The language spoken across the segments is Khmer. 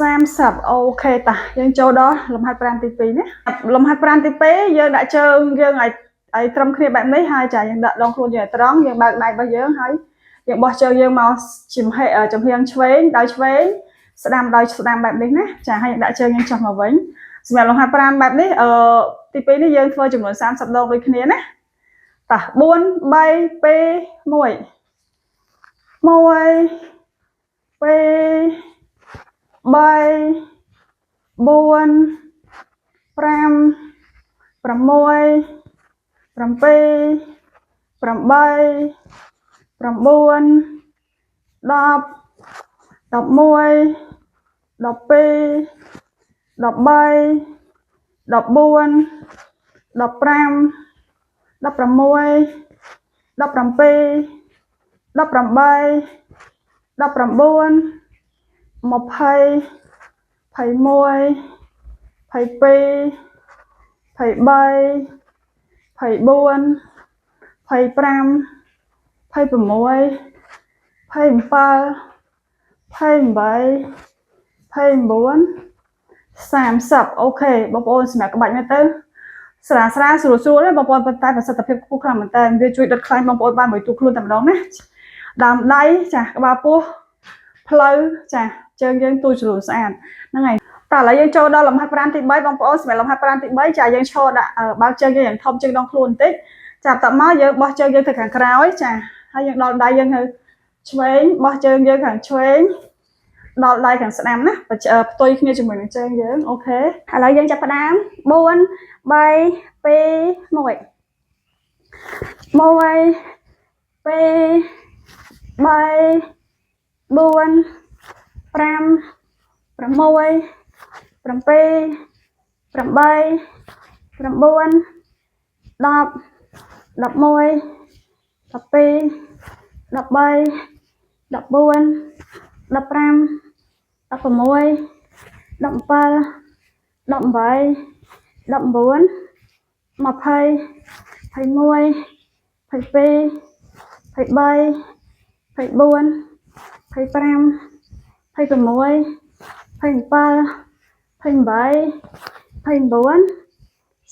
30 អូខេតាយើងចូលដល់លំហាត់ប្រាណទី2ណាលំហាត់ប្រាណទី2យើងដាក់ជើងយើងឲ្យត្រឹមគ្នាបែបនេះហើយចាយើងដាក់ដងខ្លួនយើងឲ្យត្រង់យើងបើកដៃរបស់យើងហើយយើងបោះជើងយើងមកចំហៀងឆ្វេងដោយឆ្វេងស្ដាំដោយស្ដាំបែបនេះណាចាហើយដាក់ជើងយើងចុះមកវិញសម្រាប់លំហាត់ប្រាណបែបនេះទី2នេះយើងធ្វើចំនួន30ដងដូចគ្នាណាតោះ4 3 2 1 1 2 3 4 5 6 7 8 9 10 11 12 13 14 15 16 17 18 19 20 21 22 23 24 25 26 27 28 29 30 អូខេបងប្អូនសម្រាប់ក្បាច់នេះទៅស្រាលស្រួលទេបងប្អូនប៉ុន្តែប្រសិទ្ធភាពខ្ពស់ខ្លាំងមែនតើវាជួយដុតខ្លាញ់បងប្អូនបានមួយទូខ្លួនតែម្ដងណាដើមដៃចាក្បាលពោះផ្លូវចាជើងយើងទូជ្រុលស្អាតហ្នឹងហើយតើឥឡូវយើងចូលដល់លំហាត់ប្រាណទី3បងប្អូនសម្រាប់លំហាត់ប្រាណទី3ចាយើងឈរដាក់បើកជើងយើងយ៉ាងធំជាងដងខ្លួនបន្តិចចាប់តមកយើងបោះជើងយើងទៅខាងក្រោយចាហើយយើងដល់ដៃយើងទៅឆ្វេងបោះជើងយើងខាងឆ្វេងដល់ដៃខាងស្ដាំណាផ្ទុយគ្នាជាមួយនឹងជើងយើងអូខេឥឡូវយើងចាប់ផ្ដើម4 3 2 1 1 2 3 4 5 6 7 8 9 10 11 12 13 14 15 16 17 18 19 20 21 22 23 24 25 26 27 28 29 30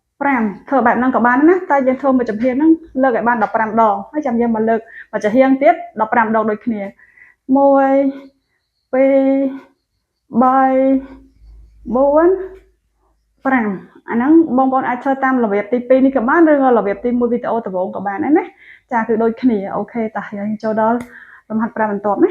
5ធ្វើបែបហ្នឹងក៏បានណាតែយើងធ្វើមួយចំហៀងហ្នឹងលើកឲ្យបាន15ដងហើយចាំយើងមកលើកមួយចំហៀងទៀត15ដងដូចគ្នា1 2 3 4 5អាហ្នឹងបងប្អូនអាចធ្វើតាមរបៀបទី2នេះក៏បានឬក៏របៀបទី1វីដេអូដំបូងក៏បានដែរណាចាគឺដូចគ្នាអូខេតោះយើងចូលដល់លំហាត់ប្រាំបន្ទាប់ណា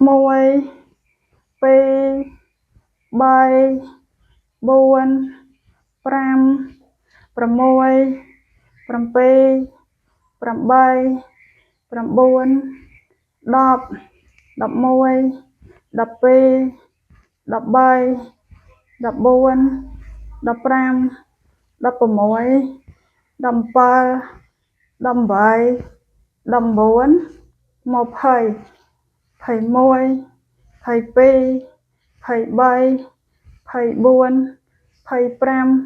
1 2 3 4 5 6 7 8 9 10 11 12 13 14 15 16 17 18 19 20 21 22 23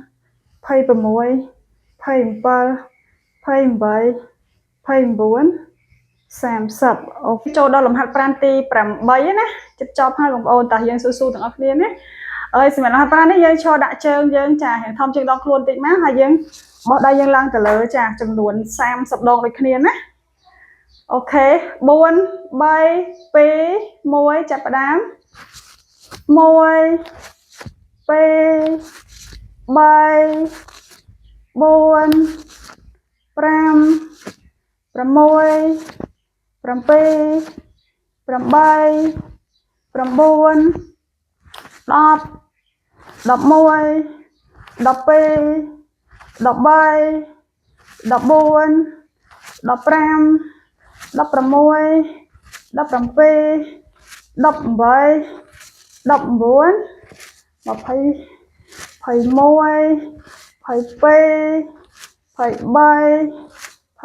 24 25 26 27 28 29 30 អូខេចូលដល់លំហាត់ប្រាណទី8ណាចិត្តចប់ហើយបងប្អូនតោះយើងស៊ូៗទាំងអស់គ្នាណាហើយសម្រាប់លំហាត់ប្រាណនេះយើងឈរដាក់ជើងយើងចាធំជើងដងខ្លួនតិចមកហើយយើងបោះដៃយើងឡើងទៅលើចាចំនួន30ដងដូចគ្នាណាអូខេ4 3 2 1ចាប់ផ្ដើម1 2 3 4 5 6 7 8 9 10 11 12 13 14 15 16 17 18 19 20 21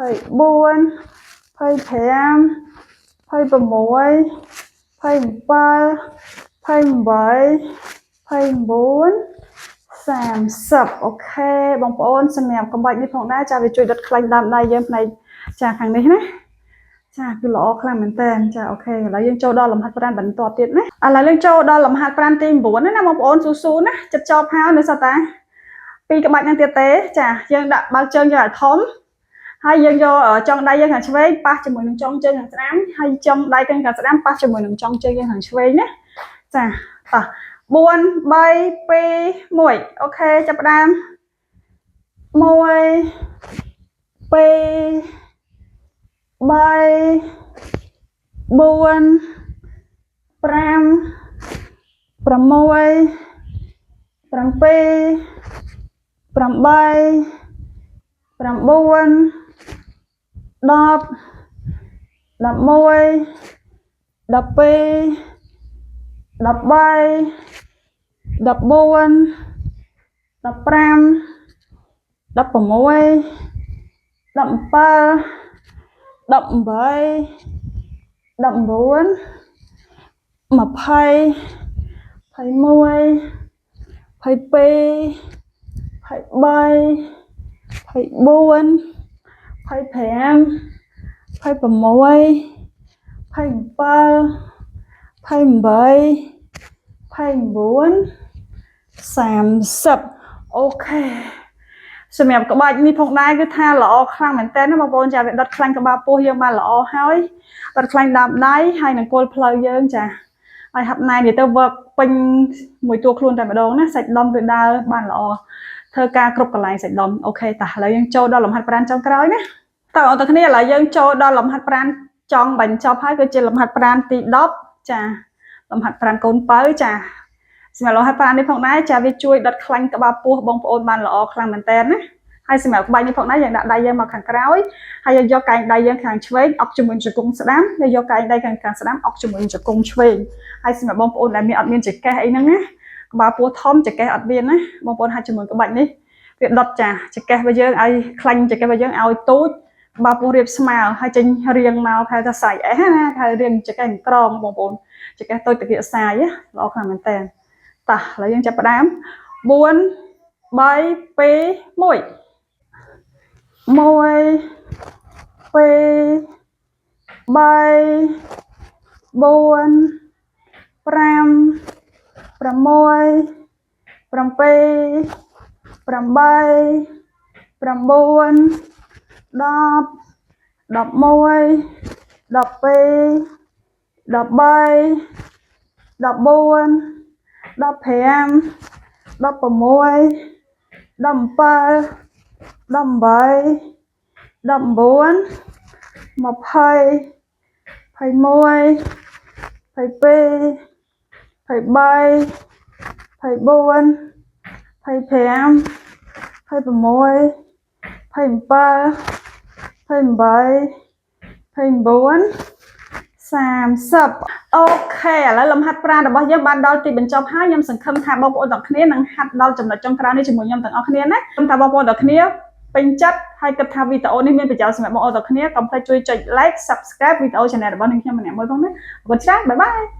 22 23 24 25 26 27 28 29 30អូខេបងប្អូនសម្រាប់កំបាច់នេះផងដែរចាវាជួយដុតខ្លាញ់ដើមដៃយើងផ្នែកចាខាងនេះណាចាគឺល្អខ្លាំងមែនតើចាអូខេឥឡូវយើងចូលដល់លំហាត់ប្រាណបន្តទៀតណាឥឡូវយើងចូលដល់លំហាត់ប្រាណទី9ណាបងប្អូនស៊ូៗណាចិត្តចប់ហើយនៅសតតា2ក្បាច់ហ្នឹងទៀតទេចាយើងដាក់បើកជើងយើងឲ្យធំហើយយើងយកចុងដៃយើងខាងឆ្វេងប៉ះជាមួយនឹងចុងជើងខាងស្ដាំហើយចុងដៃខាងស្ដាំប៉ះជាមួយនឹងចុងជើងយើងខាងឆ្វេងណាចាតោះ4 3 2 1អូខេចាប់ផ្ដើម1 2 3 4 5 6 7 8 9 10 11 12 13 14 15 16 17 18 19 20 21 22 23 24 25 26 27 28 29 30អូខេសម្រាប់ក្បាច់នេះផងដែរគឺថាល្អខ្លាំងមែនតើណាបងប្អូនចាវាដុតខ្លាញ់ក្បាលពោះយើងបានល្អហើយដុតខ្លាញ់ដើមដៃហើយនឹងគល់ផ្លូវយើងចាហើយហាត់ណែនេះទៅ work ពេញមួយតួខ្លួនតែម្ដងណាសាច់ដុំគឺដើរបានល្អធ្វើការគ្រប់កន្លែងសាច់ដុំអូខេតោះឥឡូវយើងចូលដល់លំហាត់ប្រាណចុងក្រោយណាតើបងប្អូនគ្នាឥឡូវយើងចូលដល់លំហាត់ប្រាណចង់បញ្ចប់ហើយគឺជាលំហាត់ប្រាណទី10ចាលំហាត់ប្រាណកូនបើចាសម្រាប់លំហាត់ប្រាណនេះផងដែរចាវាជួយដុតខ្លាញ់ក្បាលពោះបងប្អូនបានល្អខ្លាំងមែនតើណាហើយសម្រាប់ក្បាច់នេះផងដែរយើងដាក់ដៃយើងមកខាងក្រោយហើយយើងយកកែងដៃយើងខាងឆ្វេងអុកជាមួយជង្គង់ស្ដាំយើងយកកែងដៃខាងស្ដាំអុកជាមួយជង្គង់ឆ្វេងហើយសម្រាប់បងប្អូនដែលអត់មានចង្កេះអីហ្នឹងណាក្បាលពោះធំចង្កេះអត់មានណាបងប្អូនហាត់ជាមួយក្បាច់នេះវាដុតចាចង្កេះរបស់យើងឲ្យខ្លាញ់ចង្កេះរបស់យើងឲ្យទូចក្បាលពោះរាបស្មើហើយចេញរៀងមកហៅថាសាយអេសណាហៅរៀងចង្កេះក្រងបងប្អូនចង្កេះតូចតាគៀកសាយល្អខ្លាំងមែនតើតោះឥឡូវយើងចាប់ផ្ដើម4 3 2 1 1 2 3 4 5 6 7 8 9 10 11 12 13 14 15 16 17 18 19 20 21 22 23 24 25 26 27 28 29 30 អូខេឥឡូវលំហាត់ប្រាណរបស់យើងបានដល់ទីបញ្ចប់ហើយខ្ញុំសង្ឃឹមថាបងប្អូនទាំងគ្នានឹងហាត់ដល់ចំណុចចុងក្រោយនេះជាមួយខ្ញុំទាំងអស់គ្នាណាខ្ញុំថាបងប្អូនទាំងគ្នាពេញចិត្តហើយគិតថាវីដេអូនេះមានប្រយោជន៍សម្រាប់បងប្អូនទាំងគ្នាកុំភ្លេចជួយចុច like subscribe វីដេអូ channel របស់ខ្ញុំម្នាក់មួយផងណាអរគុណច្រើនបាយបាយ